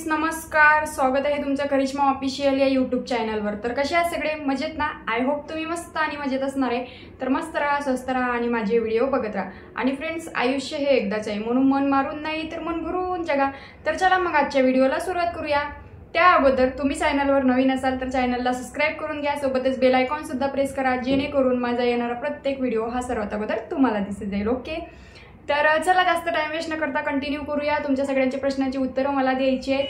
नमस्कार, स्वागत आहे तुमचं करिश्मा ऑफिशियल या यूट्यूब चॅनलवर। तर कसे आहात सगळे? मजेत ना? आय होप तुम्ही मस्त आणि मजेत असणार आहे। तर मस्त राहा, स्वस्त राहा आणि माझे व्हिडिओ बघत राहा। आणि फ्रेंड्स, आयुष्य हे एकदाच आहे, म्हणून मन मारून नाही तर मन भरून जगा। तर चला मग आजच्या व्हिडिओला सुरुवात करूया। त्या अगोदर तुम्ही चॅनलवर नवीन असाल तर चॅनलला सबस्क्राइब करून घ्या, सोबतच बेल आयकॉन सुद्धा प्रेस करा, जेणेकरून माझा येणारा प्रत्येक व्हिडिओ हा सर्वात अगोदर तुम्हाला दिसत जाईल। ओके, तर चला जास्त टाइम वेस्ट न करता कंटिन्यू करूया। तुमच्या सगळ्यांच्या प्रश्नांची उत्तरं मला द्यायची आहेत।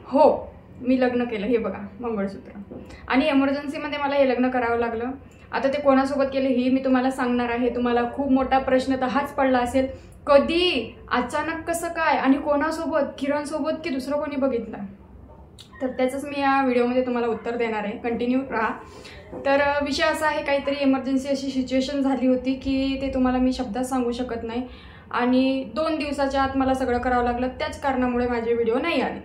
हो, मी लग्न केलं, हे बघा मंगळसूत्र, आणि इमर्जन्सीमध्ये मला हे लग्न करावं लागलं। आता ते कोणासोबत केले हे मी तुम्हाला सांगणार आहे। तुम्हाला खूप मोठा प्रश्न तर हाच पडला असेल, कधी, अचानक, कसं काय आणि कोणासोबत, किरण सोबत की दुसरं कोणी बघितलं? तर त्याचंच मी या व्हिडिओमध्ये तुम्हाला उत्तर देणार आहे। कंटिन्यू राहा। तर विषय असा आहे, काहीतरी इमर्जन्सी अशी सिच्युएशन झाली होती की ते तुम्हाला मी शब्दात सांगू शकत नाही, आणि 2 दिवसाच्या आत मला सगळं करावं लागलं। त्याच कारणामुळे माझे व्हिडिओ नाही आले।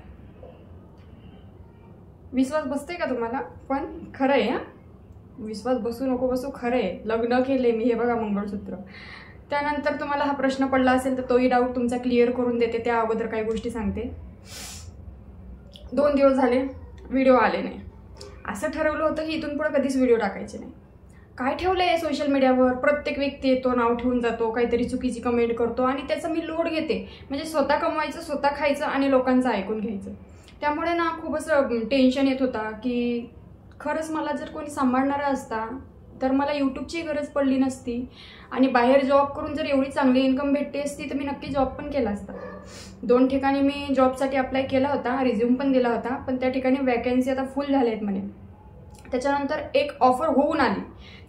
विश्वास बसते का तुम्हाला? पण खरं आहे, विश्वास बसू नको बसू, खरं आहे, लग्न केले मी, हे बघा मंगळसूत्र। त्यानंतर तुम्हाला हा प्रश्न पडला असेल तर तोही डाऊट तुमचा क्लिअर करून देते। त्या अगोदर काही गोष्टी सांगते। 2 दिवस झाले व्हिडिओ आले नाही। असं ठरवलं होतं की इथून पुढे कधीच व्हिडिओ टाकायचे नाही। काय ठेवलंय सोशल मीडियावर, प्रत्येक व्यक्ती येतो, नाव ठेवून जातो, काहीतरी चुकीची कमेंट करतो, आणि त्याचा मी लोड घेते। म्हणजे स्वतः कमवायचं, स्वतः खायचं आणि लोकांचं ऐकून घ्यायचं। त्यामुळे ना खूप असं टेन्शन येत होता की खरंच मला जर कोणी सांभाळणारा असता तर मला यूट्यूबची गरज पडली नसती, आणि बाहेर जॉब करून जर एवढी चांगली इन्कम भेटते असती तर मी नक्की जॉब पण केला असता। 2 ठिकाणी मी जॉबसाठी अप्लाय केला होता, रिझ्यूम पण दिला होता, पण त्या ठिकाणी वॅकन्सी आता फुल झाल्या आहेत म्हणे। त्याच्यानंतर एक ऑफर होऊन आली,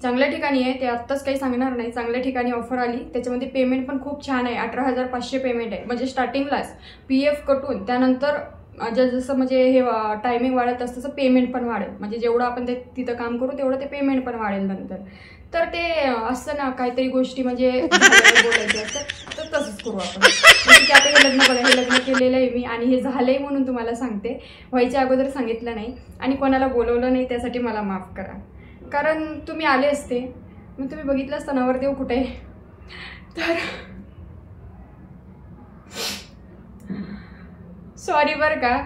चांगल्या ठिकाणी आहे, ते आत्ताच काही सांगणार नाही, चांगल्या ठिकाणी ऑफर आली। त्याच्यामध्ये पेमेंट पण खूप छान आहे, 18,500 पेमेंट आहे। म्हणजे स्टार्टिंगलाच PF कटून त्यानंतर जसं म्हणजे हे टायमिंग वाढत असतं तसं पेमेंट पण वाढेल। म्हणजे जेवढं आपण ते तिथं काम करू तेवढं ते पेमेंट पण वाढेल नंतर। तर ते असतं ना काहीतरी गोष्टी म्हणजे बोलायचं असतं, तर तसंच करू आपण। म्हणजे आता हे लग्न बघा, हे लग्न केलेलं आहे मी, आणि हे झालंय म्हणून तुम्हाला सांगते, व्हायच्या अगोदर सांगितलं नाही आणि कोणाला बोलवलं नाही, त्यासाठी मला माफ करा। कारण तुम्ही आले असते, मग तुम्ही बघितलं असतं नवरदेव कुठे आहे। तर सॉरी बरं का,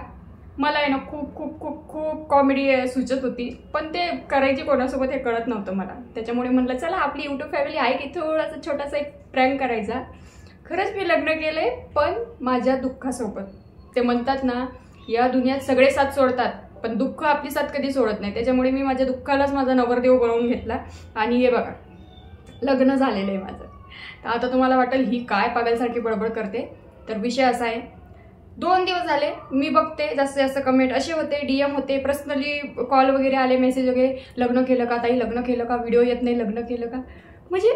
मला आहे ना खूप खूप खूप खूप कॉमेडी सुचत होती, पण ते करायची कोणासोबत हे कळत नव्हतं मला। त्याच्यामुळे म्हणलं चला आपली यूट्यूब फॅमिली आहे की थोडासा छोटासा एक प्रँक करायचा। खरंच मी लग्न केले, पण माझ्या दुःखासोबत। ते म्हणतात ना, या दुनियात सगळे साथ सोडतात पण दुःख आपली साथ कधी सोडत नाही। त्याच्यामुळे मी माझ्या दुःखालाच माझा नवरदेव बनवून घेतला, आणि हे बघा लग्न झालेलं आहे माझं। तर आता तुम्हाला वाटेल ही काय पागलसारखी बडबड करते। तर विषय असा आहे, 2 दिवस झाले मी बघते, जास्तीत जास्त कमेंट असे होते, DM होते, पर्सनली कॉल वगैरे आले, मेसेज वगैरे, लग्न केलं का ताई, लग्न केलं का, व्हिडिओ येत नाही, लग्न केलं का। म्हणजे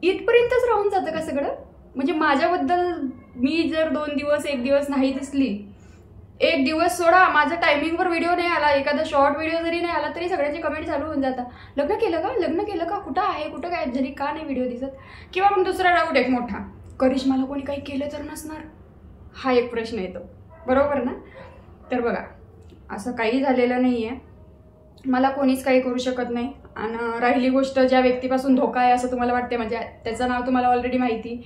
इथपर्यंतच राहून जातं का सगळं? म्हणजे माझ्याबद्दल मी जर 2 दिवस 1 दिवस नाही दिसली, 1 दिवस सोडा, माझा टायमिंगवर व्हिडिओ नाही आला, एखादा शॉर्ट व्हिडिओ जरी नाही आला तरी सगळ्यांचे कमेंट चालू होऊन जातात, लग्न केलं का, लग्न केलं का, कुठं आहे, कुठं काय झाली, का नाही व्हिडिओ दिसत? किंवा मग दुसरा डाऊट एक मोठा, करिश्माला कोणी काही केलं तर नसणार, हा एक प्रश्न येतो, बरोबर ना? तर बघा, असं काही झालेलं नाही आहे, मला कोणीच काही करू शकत नाही। आणि राहिली गोष्ट, ज्या व्यक्तीपासून धोका आहे असं तुम्हाला वाटते, म्हणजे त्याचं नाव तुम्हाला ऑलरेडी माहिती,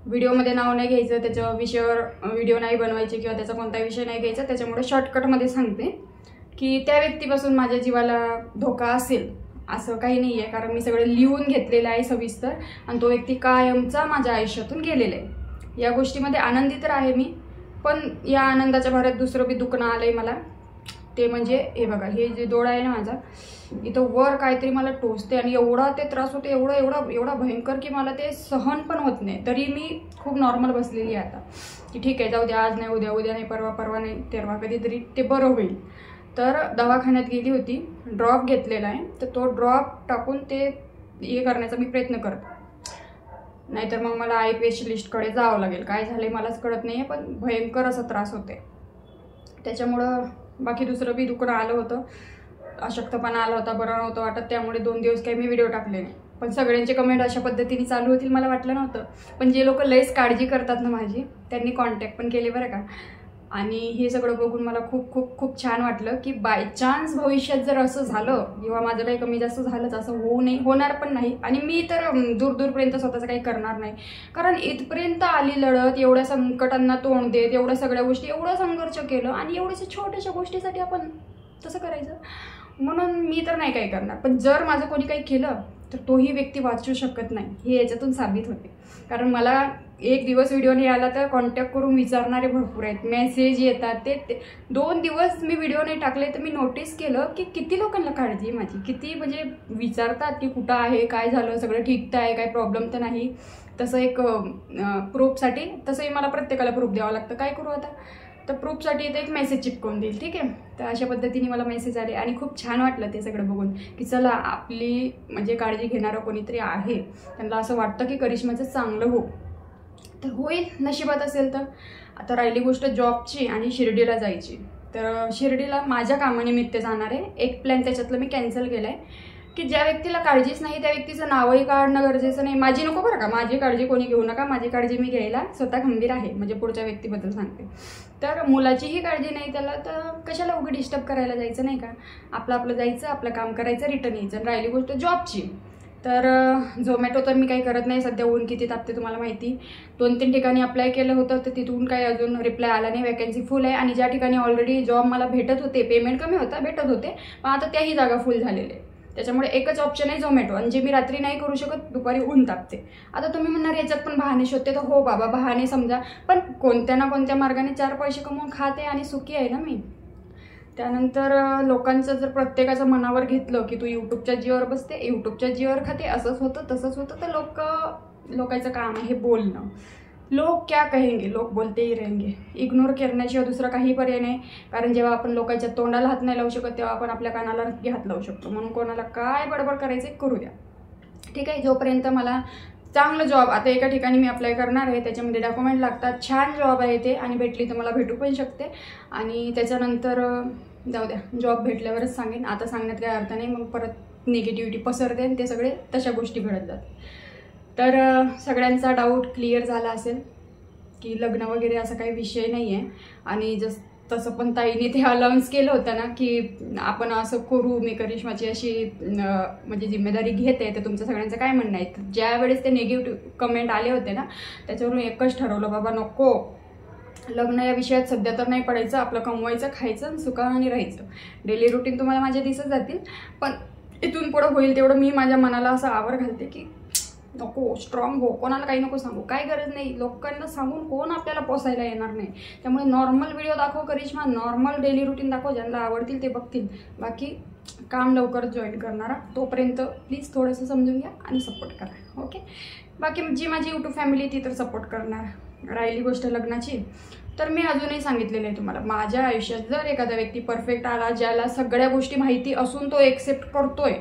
व्हिडिओमध्ये नाव नाही घ्यायचं, त्याच्या विषयावर व्हिडिओ नाही बनवायचे किंवा त्याचा कोणताही विषय नाही घ्यायचा। त्याच्यामुळे शॉर्टकटमध्ये सांगते की त्या व्यक्तीपासून माझ्या जीवाला धोका असेल असं काही नाही आहे, कारण मी सगळं लिहून घेतलेलं आहे सविस्तर, आणि तो व्यक्ती कायमचा माझ्या आयुष्यातून गेलेला आहे। या गोष्टीमध्ये आनंदी तर आहे मी, पण या आनंदाच्या भरात दुसरं बी दुखणं आलंय मला। ते म्हणजे हे बघा, हे जे डोळा आहे ना माझा, इथं वर काहीतरी मला टोचते, आणि एवढा ते त्रास होते, एवढा भयंकर की मला ते सहन पण होत नाही। तरी मी खूप नॉर्मल बसलेली आहे आता, की ठीक आहे जाऊ द्या, आज नाही उद्या, उद्या नाही परवा, परवा नाही तेरवा, कधीतरी ते बरं होईल। तर दवाखान्यात गेली होती, ड्रॉप घेतलेला आहे, तर तो ड्रॉप टाकून ते हे करण्याचा मी प्रयत्न करते, नाहीतर मग मला आय स्पेशलिस्टकडे जावं लागेल। काय झालंय मलाच कळत नाही आहे, पण भयंकर असा त्रास होते। त्याच्यामुळं बाकी दुसरं बी दुखणं आलं होतं, अशक्तपणा आला होता, बरं नव्हतं वाटत, त्यामुळे 2 दिवस काही मी व्हिडिओ टाकले नाही। पण सगळ्यांचे कमेंट अशा पद्धतीने चालू होतील मला वाटलं नव्हतं, पण जे लोक लयच काळजी करतात ना माझी, त्यांनी कॉन्टॅक्ट पण केले बरं का। आणि हे सगळं बघून मला खूप खूप खूप छान वाटलं की बाय चान्स भविष्यात जर असं झालं किंवा माझं काही कमी जास्त झालंच, असं होणार पण नाही. आणि मी तर दूरपर्यंत स्वतःचं काही करणार नाही, कारण इथपर्यंत आली लढत, एवढ्या संकटांना तोंड देत, एवढ्या सगळ्या गोष्टी, एवढं संघर्ष केलं आणि एवढ्याशा छोट्याशा गोष्टीसाठी आपण तसं करायचं. म्हणून मी तर नाही काही करणार. पण जर माझं कोणी काही केलं तर तोही व्यक्ती वाचू शकत नाही, हे याच्यातून साबित होते. कारण मला एक दिवस व्हिडिओ नाही आला तर कॉन्टॅक्ट करून विचारणारे भरपूर आहेत, मेसेज येतात. ते 2 दिवस मी व्हिडिओ नाही टाकले तर मी नोटीस केलं की किती लोकांना काळजी आहे माझी, किती म्हणजे विचारतात की कुठं आहे, काय झालं, सगळं ठीक तर आहे, काय प्रॉब्लेम तर नाही. तसं एक प्रूफसाठी, तसंही मला प्रत्येकाला प्रूफ द्यावं लागतं, काय करू आता. तर प्रूफसाठी इथे एक मेसेज चिपकवून देईल, ठीक आहे. तर अशा पद्धतीने मला मेसेज आले आणि खूप छान वाटलं ते सगळं बघून की चला आपली म्हणजे काळजी घेणारं कोणीतरी आहे. त्यांना असं वाटतं की करिश्माचं चांगलं हो, तर होईल नशिबात असेल तर. आता राहिली गोष्ट जॉबची आणि शिर्डीला जायची. तर शिर्डीला माझ्या कामानिमित्त जाणार आहे. एक प्लॅन त्याच्यातलं मी कॅन्सल केला आहे की ज्या व्यक्तीला काळजीच नाही त्या व्यक्तीचं नावही काढणं गरजेचं नाही. माझी नको बरं का, माझी काळजी कोणी घेऊ नका. माझी काळजी मी घ्यायला स्वतः खंबीर आहे, म्हणजे पुढच्या व्यक्तीबद्दल सांगते. तर मुलाचीही काळजी नाही त्याला, तर कशाला उघड डिस्टर्ब करायला जायचं, नाही का. आपलं जायचं, आपलं काम करायचं, रिटर्न यायचं. राहिली गोष्ट जॉबची, तर झोमॅटो तर मी काही करत नाही सध्या. ऊन किती तापते तुम्हाला माहिती. 2-3 ठिकाणी अप्लाय केलं होतं तर तिथून काही अजून रिप्लाय आला नाही. वॅकन्सी फुल आहे आणि ज्या ठिकाणी ऑलरेडी जॉब मला भेटत होते, पेमेंट कमी होता, भेटत होते, पण आता त्याही जागा फुल झालेले. त्याच्यामुळे एकच ऑप्शन आहे झोमॅटो, आणि जे मी रात्री नाही करू शकत, दुपारी ऊन तापते. आता तुम्ही म्हणणार याच्यात पण बहाणे शोधते, तर हो बाबा बहाणे समजा, पण कोणत्या ना कोणत्या मार्गाने 4 पैसे कमवून खाते आणि सुखी आहे ना मी. त्यानंतर लोकांचं जर प्रत्येकाचं मनावर घेतलं की तू यूट्यूबच्या जीवावर बसते, यूट्यूबच्या जीवावर खाते, असंच होतं तसंच होतं, तर लोकांचं काम आहे बोलणं. लोक क्या कहेंगे, लोक बोलते ही रहेंगे. इग्नोर करण्याशिवाय दुसरा काही पर्याय नाही. कारण जेव्हा आपण लोकांच्या तोंडाला हात नाही लावू शकत तेव्हा आपण आपल्या कानाला नक्की हात लावू शकतो. म्हणून कोणाला काय बडबड करायचे करू द्या, ठीक आहे. जोपर्यंत मला चांगलं जॉब, आता एका ठिकाणी मी अप्लाय करणार आहे, त्याच्यामध्ये डॉक्युमेंट लागतात, छान जॉब आहे ते, आणि भेटली तर मला भेटू पण शकते. आणि त्याच्यानंतर जाऊ द्या, जॉब भेटल्यावरच सांगेन, आता सांगण्यात काही अर्थ नाही, मग परत निगेटिव्हिटी पसरते आणि ते सगळे तशा गोष्टी घडत जातात. तर सगळ्यांचा डाऊट क्लिअर झाला असेल की लग्न वगैरे असा काही विषय नाही आहे. आणि तसं पण ताईने ते अलाउन्स केलं होतं ना की आपण असं करू, मी करिश्माची अशी म्हणजे जिम्मेदारी घेते, तर तुमचं सगळ्यांचं काय म्हणणं आहे. ज्या वेळेस ते निगेटिव्ह कमेंट आले होते ना, त्याच्यावरून एकच ठरवलं, बाबा नको, लग्न या विषयात सध्या तर नाही पडायचं, आपलं कमवायचं, खायचं, सुखाने राहायचं. डेली रुटीन तुम्हाला माझे दिसत जातील, पण इथून पुढं होईल तेवढं मी माझ्या मनाला असं आवर घालते की नको, स्ट्रॉंग हो, कोणाला काही नको सांगू, काय गरज नाही. लोकांना सांगून कोण आपल्याला पोसायला येणार नाही. त्यामुळे नॉर्मल व्हिडिओ दाखव करिश्मा, नॉर्मल डेली रुटीन दाखव, ज्यांना आवडतील ते बघतील. बाकी काम लवकरच जॉईन करणारा, तोपर्यंत प्लीज थोडंसं समजून घ्या आणि सपोर्ट करा, ओके. बाकी जी माझी यूट्यूब फॅमिली ती तर सपोर्ट करणार. राहिली गोष्ट लग्नाची, तर मी अजूनही सांगितलेलं आहे तुम्हाला, माझ्या आयुष्यात जर एखादा व्यक्ती परफेक्ट आला, ज्याला सगळ्या गोष्टी माहिती असून तो एक्सेप्ट करतोय,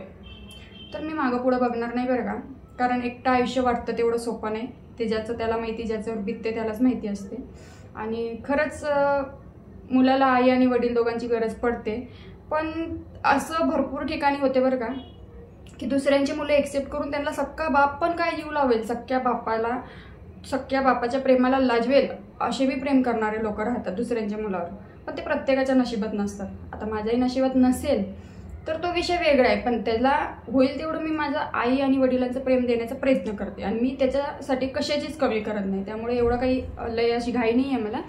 तर मी मागं पुढं बघणार नाही बरं का. कारण एकटं आयुष्य वाटतं तेवढं सोपं नाही. ते ज्याचं त्याला माहिती, ज्याच्यावर बितते त्यालाच माहिती असते. आणि खरंच मुलाला आई आणि वडील दोघांची गरज पडते. पण असं भरपूर ठिकाणी होते बरं का की दुसऱ्यांची मुलं एक्सेप्ट करून त्यांना सक्का बाप पण काय जीव लावेल, सख्या बापाच्या प्रेमाला लाजवेल असे बी प्रेम करणारे लोक राहतात दुसऱ्यांच्या मुलावर. पण ते प्रत्येकाच्या नशिबात नसतात. आता माझ्याही नशिबात नसेल तर तो विषय वेगळा आहे, पण त्याला होईल तेवढं मी माझ्या आई आणि वडिलांचं प्रेम देण्याचा प्रयत्न करते आणि मी त्याच्यासाठी कशाचीच कमी करत नाही. त्यामुळे एवढं काही लय अशी घाई नाही आहे मला.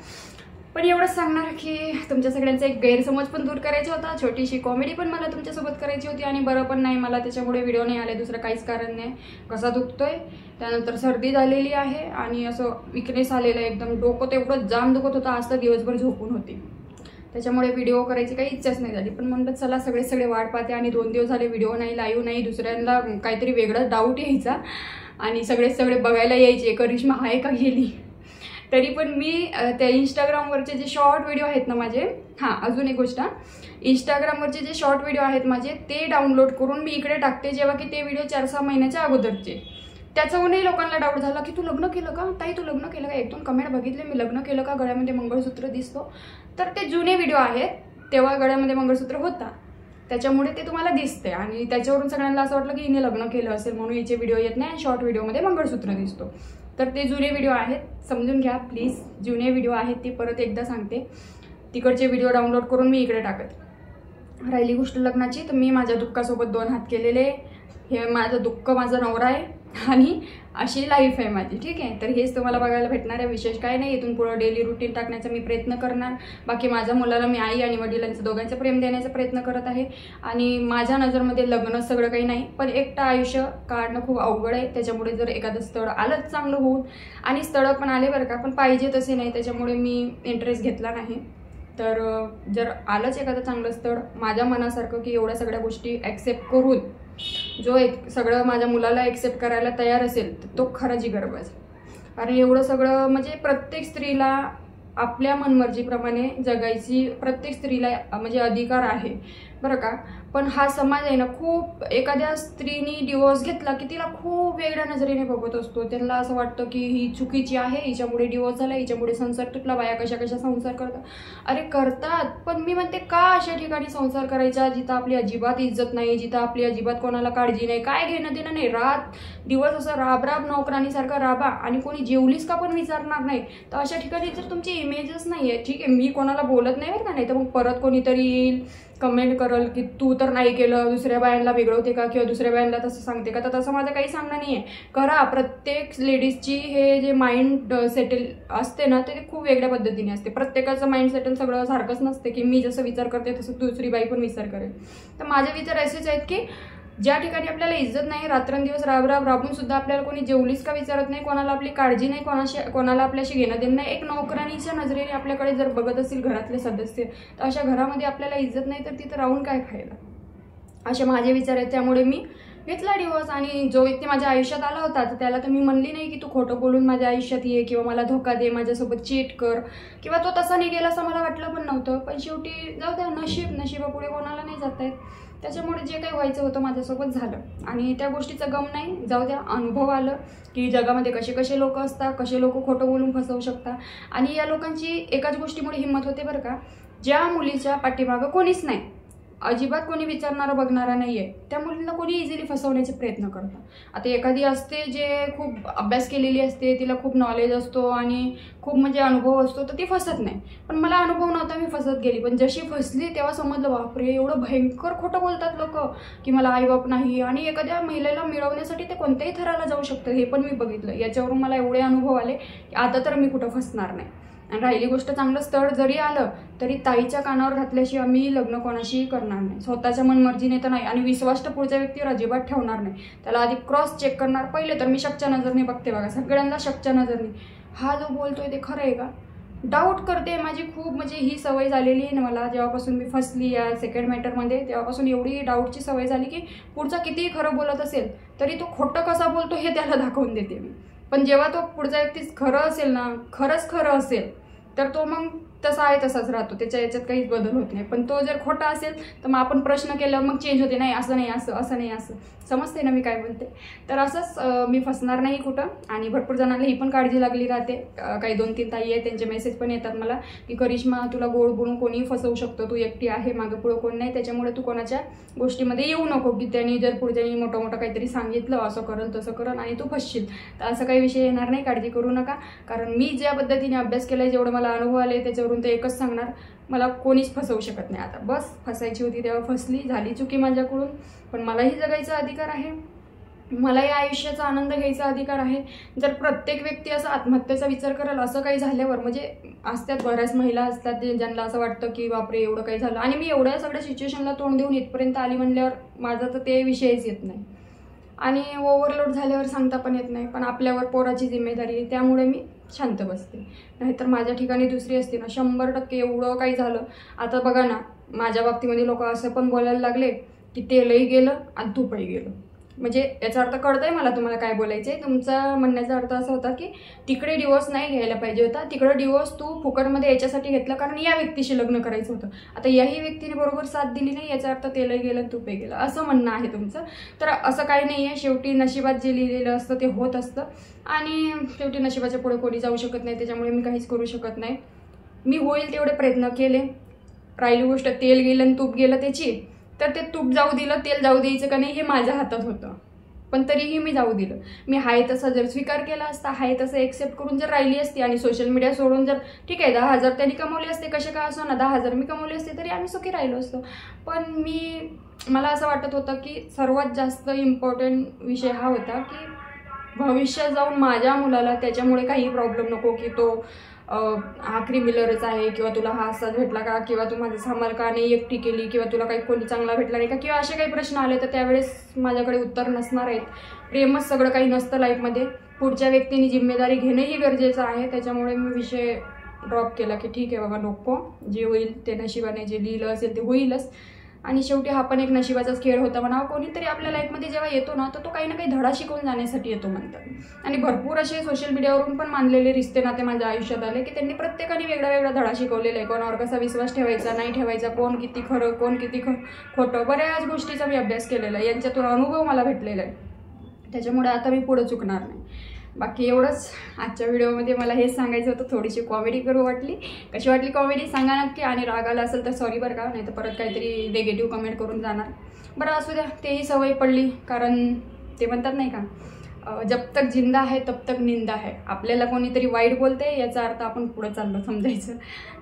पण एवढंच सांगणार की तुमच्या सगळ्यांचा एक गैरसमज पण दूर करायचा होता, छोटीशी कॉमेडी पण मला तुमच्यासोबत करायची होती, आणि बरं पण नाही मला त्याच्यामुळे व्हिडिओ नाही आले, दुसरं काहीच कारण नाही. घसा दुखतोय, त्यानंतर सर्दी झालेली आहे आणि असं विकनेस आलेलं आहे एकदम. डोकं तेवढं जाम दुखत होतं, आज तर दिवसभर झोपून होती, त्याच्यामुळे व्हिडिओ करायची काही इच्छाच नाही झाली. पण म्हणलं चला सगळे वाट पाहते, आणि 2 दिवस झाले व्हिडिओ नाही, लाईव्ह नाही, दुसऱ्यांना काहीतरी वेगळा डाऊट यायचा आणि सगळे बघायला यायचे करिश्मा आहे का गेली. तरी पण मी त्या इंस्टाग्रामवरचे जे शॉर्ट व्हिडिओ आहेत ना माझे, अजून एक गोष्ट, इंस्टाग्रामवरचे जे शॉर्ट व्हिडिओ आहेत माझे ते डाउनलोड करून मी इकडे टाकते, जेव्हा की ते व्हिडिओ 4-6 महिन्याच्या अगोदरचे. त्याच्याहूनही लोकांना डाऊट झाला की तू लग्न केलं का ताई, तू लग्न केलं का. 1-2 कमेंट बघितले, मी लग्न केलं का, गळ्यामध्ये मंगळसूत्र दिसतो. तर ते जुने व्हिडिओ आहेत, तेव्हा गळ्यामध्ये मंगळसूत्र होता, त्याच्यामुळे ते तुम्हाला दिसते. आणि त्याच्यावरून सगळ्यांना असं वाटलं की हिने लग्न केलं असेल म्हणून हिचे व्हिडिओ येत नाही आणि शॉर्ट व्हिडिओमध्ये मंगळसूत्र दिसतो. तर ते जुने व्हिडिओ आहेत, समजून घ्या प्लीज. जुने व्हिडिओ आहेत ते परत एकदा सांगते. तिकडचे व्हिडिओ डाउनलोड करून मी इकडे टाकते. राहिली गोष्ट लग्नाची, तर मी माझ्या दुःखासोबत 2 हात केलेले. हे माझं दुःख माझा नवरा आहे आणि अशी लाईफ आहे माझी, ठीक आहे. तर हेच तुम्हाला बघायला भेटणार आहे, विशेष काय नाही. इथून पुढे डेली रुटीन टाकण्याचा मी प्रयत्न करणार. बाकी माझ्या मुलाला मी आई आणि वडिलांचं दोघांचं प्रेम देण्याचा प्रयत्न करत आहे. आणि माझ्या नजरमध्ये लग्न सगळं काही नाही, पण एकटं आयुष्य काढणं खूप अवघड आहे. त्याच्यामुळे जर एखादं स्थळ आलंच चांगलं होऊन, आणि स्थळं पण आले बरं का, पण पाहिजे तसे नाही, त्याच्यामुळे मी इंटरेस्ट घेतला नाही. तर जर आलंच एखादं चांगलं स्थळ माझ्या मनासारखं, की एवढ्या सगळ्या गोष्टी ॲक्सेप्ट करून जो एक सगळं माझ्या मुलाला ॲक्सेप्ट करायला तयार असेल, तर तो खरा जिगरबाज. कारण एवढं सगळं म्हणजे प्रत्येक स्त्रीला आपल्या मनमर्जीप्रमाणे जगायची प्रत्येक स्त्रीला म्हणजे अधिकार आहे बरं का. पण हा समाज आहे ना, खूप एखाद्या स्त्रीने डिवोर्स घेतला की तिला खूप वेगळ्या नजरेने बघत असतो. त्यांना असं वाटतं की ही चुकीची आहे, हिच्यामुळे डिवोर्स झाला, हिच्यामुळे संसार तुटला. बाया कशा कशा संसार करतात, अरे करतात, पण मी म्हणते का अशा ठिकाणी संसार करायचा जिथं आपली अजिबात इज्जत नाही, जिथं आपली अजिबात कोणाला काळजी नाही, काय घेणं देणं नाही. रात दिवस असं राबराब नोकरानीसारखा राबा आणि कोणी जेवलीस का पण विचारणार नाही. तर अशा ठिकाणी जर तुमची इमेजच नाही आहे, ठीक आहे, मी कोणाला बोलत नाही बरं का, नाही तर मग परत कोणीतरी येईल कमेंट करल की तू तर नाही केलं, दुसऱ्या बायांना बिघडवते का, किंवा दुसऱ्या बायांना तसं सांगते का. तर तसं माझं काही सांगणं नाही आहे. करा, प्रत्येक लेडीजची हे जे माइंड सेटल असते ना, ते खूप वेगळ्या पद्धतीने असते. प्रत्येकाचं माइंड सेटल सगळं सारखंच नसते की मी जसं विचार करते तसं दुसरी बाई पण विचार करेल. तर माझे विचार असेच आहेत की ज्या ठिकाणी आपल्याला इज्जत नाही, रात्रंदिवस राबून सुद्धा आपल्याला कोणी जेवलीस का विचारत नाही, कोणाला आपली काळजी नाही, कोणाला आपल्याशी घेणं देणं नाही, एक नोकरानीच्या नजरेने आपल्याकडे जर बघत असतील घरातले सदस्य, तर अशा घरामध्ये आपल्याला इज्जत नाही तर तिथं राहून काय खायला, असे माझे विचार आहेत. त्यामुळे मी घेतला डिवोर्स. आणि जो व्यक्ती माझ्या आयुष्यात आला होता तर त्याला तर मी म्हणली नाही की तू खोटं बोलून माझ्या आयुष्यात ये किंवा मला धोका दे, माझ्यासोबत चीट कर, किंवा तो तसा नाही गेला असं मला वाटलं पण नव्हतं. पण शेवटी जाऊ द्या, नशिबापुढे कोणाला नाही जाता येत. त्याच्यामुळे जे काही व्हायचं होतं माझ्यासोबत झालं, आणि त्या गोष्टीचं गम नाही, जाऊ द्या. अनुभव आलं की जगामध्ये कसे कसे लोक असतात, कसे लोक खोटं बोलून फसवू शकतात. आणि या लोकांची एकाच गोष्टीमुळे हिंमत होते बरं का, ज्या मुलीच्या पाठीमागं कोणीच नाही, अजिबात कोणी विचारणारं बघणारा नाही आहे, त्या मुलींना कोणी इझिली फसवण्याचे प्रयत्न करतात. आता एखादी असते जे खूप अभ्यास केलेली असते, तिला खूप नॉलेज असतो आणि खूप म्हणजे अनुभव असतो, तर ती फसत नाही. पण मला अनुभव नव्हता, मी फसत गेली. पण जशी फसली तेव्हा समजलं बापरे, एवढं भयंकर खोटं बोलतात लोक की मला आईबाप नाही. आणि एखाद्या महिलेला मिळवण्यासाठी ते कोणत्याही थराला जाऊ शकतं, हे पण मी बघितलं. याच्यावरून मला एवढे अनुभव आले की आता तर मी कुठं फसणार नाही. आणि राहिली गोष्ट, चांगलं स्थळ जरी आलं तरी ताईच्या कानावर घातल्याशिवाय मी लग्न कोणाशी करणार नाही, स्वतःच्या मनमर्जीने तर नाही. आणि विश्वास तर पुढच्या व्यक्तीवर अजिबात ठेवणार नाही. त्याला आधी क्रॉस चेक करणार. पहिले तर मी शकच्या नजरने बघते बघा, सगळ्यांना शकच्या नजरने, हा जो बोलतोय ते खरं आहे का, डाऊट करते. माझी खूप म्हणजे ही सवय झालेली आहे ना मला, जेव्हापासून मी फसली या सेकंड मॅटरमध्ये, तेव्हापासून एवढी डाऊटची सवय झाली की पुढचा कितीही खरं बोलत असेल तरी तो खोटं कसा बोलतो हे त्याला दाखवून देते मी. पण जेव्हा तो पुढचा व्यक्ती खरं असेल ना, खरंच खरं असेल, तर तो मग तसा आहे तसाच राहतो, त्याच्या याच्यात काहीच बदल होत नाही. पण तो जर खोटा असेल तर मग आपण प्रश्न केल्यावर मग चेंज होते, नाही असं नाही, असं नाही, असं समजते ना मी काय बोलते. तर असंच मी फसणार नाही कुठं. आणि भरपूर जणांना ही पण काळजी लागली राहते. काही 2-3 ताई आहेत, त्यांचे मेसेज पण येतात मला की करिश्मा तुला गोड बोलून कोणीही फसवू शकतो, तू एकटी आहे, मागं पुढं कोण नाही, त्याच्यामुळे तू कोणाच्या गोष्टीमध्ये येऊ नको की त्यांनी जर पुढच्यानी मोठं मोठं काहीतरी सांगितलं असं करल तसं करल आणि तू फसशील. तर असं काही विषय येणार नाही, काळजी करू नका. कारण मी ज्या पद्धतीने अभ्यास केला, जेवढं मला अनुभव आले त्याच्यावरून ते एकच सांगणार, मला कोणीच फसवू शकत नाही. आता बस, फसायची होती तेव्हा फसली, झाली चुकी माझ्याकडून. पण मलाही जगायचा अधिकार आहे, मला या आयुष्याचा आनंद घ्यायचा अधिकार आहे. जर प्रत्येक व्यक्ती असा आत्महत्येचा विचार करेल असं काही झाल्यावर, म्हणजे असतात बऱ्याच महिला असतात ज्यांना असं वाटतं की बापरे एवढं काही झालं, आणि मी एवढ्या सगळ्या सिच्युएशनला तोंड देऊन इथपर्यंत आली म्हणल्यावर माझा तर ते विषयच येत नाही. आणि ओव्हरलोड झाल्यावर सांगता पण येत नाही. पण आपल्यावर पोराची जिम्मेदारी आहे, त्यामुळे मी शांत बसते. नाहीतर माझ्या ठिकाणी दुसरी असते ना, 100% एवढं काही झालं. आता बघा ना, माझ्या बाबतीमध्ये लोक असं पण बोलायला लागले की तेलही गेलं आणि तूपही गेलं. म्हणजे याचा अर्थ कळतंय मला तुम्हाला काय बोलायचंय. तुमचा म्हणण्याचा अर्थ असा होता की तिकडे डिवोर्स नाही घ्यायला पाहिजे होता, तिकडे डिवोर्स तू फुकटमध्ये याच्यासाठी घेतला कारण या व्यक्तीशी लग्न करायचं होतं. आता याही व्यक्तीने बरोबर साथ दिली नाही, याचा अर्थ तेलही गेलं तूपही गेलं असं म्हणणं आहे तुमचं. तर असं काही नाही आहे. शेवटी नशिबात जे लिहिलेलं असतं ते होत असतं, आणि शेवटी नशिबाच्या पुढे कोणी जाऊ शकत नाही, त्याच्यामुळे मी काहीच करू शकत नाही. मी होईल तेवढे प्रयत्न केले. राहिली गोष्ट तेल गेलं आणि तूप गेलं त्याची, तर ते तूप जाऊ दिलं, तेल जाऊ द्यायचं का नाही हे माझ्या हातात होतं. पण तरीही मी जाऊ दिलं. मी हाय तसा जर स्वीकार केला असता, हाय तसं एक्सेप्ट करून जर राहिली असती आणि सोशल मीडिया सोडून जर ठीक आहे 10,000 त्यांनी कमवले असते, कसे का असो ना, 10,000 मी कमवले असते तरी आम्ही सुखी राहिलो असतो. पण मला असं वाटत होतं की सर्वात जास्त इम्पॉर्टंट विषय हा होता की भविष्यात जाऊन माझ्या मुलाला त्याच्यामुळे काही प्रॉब्लेम नको की तो हा क्रिमिनलच आहे किंवा तुला हा असाच भेटला का किंवा तू माझं सांभाळ का नाही एकटी केली किंवा तुला काही कोणी चांगला भेटला नाही का किंवा असे काही प्रश्न आले तर त्यावेळेस माझ्याकडे उत्तर नसणार आहेत. प्रेमच सगळं काही नसतं लाईफमध्ये. पुढच्या व्यक्तीने जिम्मेदारी घेणंही गरजेचं आहे. त्याच्यामुळे मी विषय ड्रॉप केला की ठीक आहे बाबा नको, जे होईल ते नशिबाने जे लिहिलं असेल ते होईलच. आणि शेवटी हा पण एक नशिबाचाच खेळ होता म्हणावं. कोणीतरी आपल्या लाईफमध्ये जेव्हा येतो ना तर तो काही ना काही धडा शिकवून जाण्यासाठी येतो म्हणतात. आणि भरपूर असे सोशल मीडियावरून पण मानलेले रिश्ते नाते माझ्या आयुष्यात आले की त्यांनी प्रत्येकाने वेगळा वेगळा धडा शिकवलेला आहे. कोणावर कसा विश्वास ठेवायचा नाही ठेवायचा, कोण किती खरं कोण किती खोटं, बऱ्याच गोष्टीचा मी अभ्यास केलेला आहे. यांच्यातून अनुभव मला भेटलेला आहे. त्याच्यामुळे आता मी पुढे चुकणार नाही. बाकी एवढंच आजच्या व्हिडिओमध्ये मला हेच सांगायचं होतं. थोडीशी कॉमेडी करू वाटली. कशी वाटली कॉमेडी सांगा नक्की. आणि राग आला असेल तर सॉरी बरं का, नाही तर परत काहीतरी नेगेटिव्ह कमेंट करून जाणार. बरं असू द्या, तेही सवय पडली. कारण ते म्हणतात नाही का, जब तक जिंदा है तब तक निंदा है. आपल्याला कोणीतरी वाईट बोलते याचा अर्थ आपण पुढं चाललो समजायचं.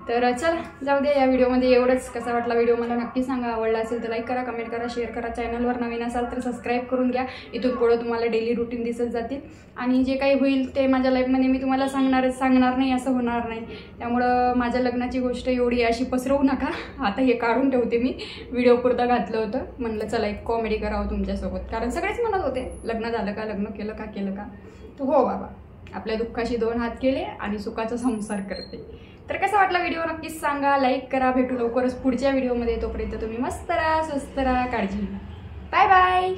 तर चला जाऊ द्या, या व्हिडिओमध्ये एवढंच. कसा वाटला व्हिडिओ मला नक्की सांगा. आवडला असेल तर लाईक करा, कमेंट करा, शेअर करा. चॅनलवर नवीन असाल तर सबस्क्राईब करून घ्या. इथून पुढं तुम्हाला डेली रुटीन दिसत जातील. आणि जे काही होईल ते माझ्या लाईफमध्ये मी तुम्हाला सांगणार नाही असं होणार नाही. त्यामुळं माझ्या लग्नाची गोष्ट एवढी अशी पसरवू नका. आता हे काढून ठेवते मी. व्हिडिओ पुरता घातलं होतं, म्हणलं चला एक कॉमेडी करावं तुमच्यासोबत. कारण सगळेच म्हणत होते लग्न झालं का, लग्न केलं का. तर हो बाबा, आपल्या दुःखाशी 2 हात केले आणि सुखाचा संसार करते. तर कसा वाटला व्हिडिओ नक्कीच सांगा. लाईक करा. भेटू लवकरच पुढच्या व्हिडिओमध्ये. तोपर्यंत तुम्ही मस्त राहा, स्वस्त राहा, काळजी घ्या. Bye bye.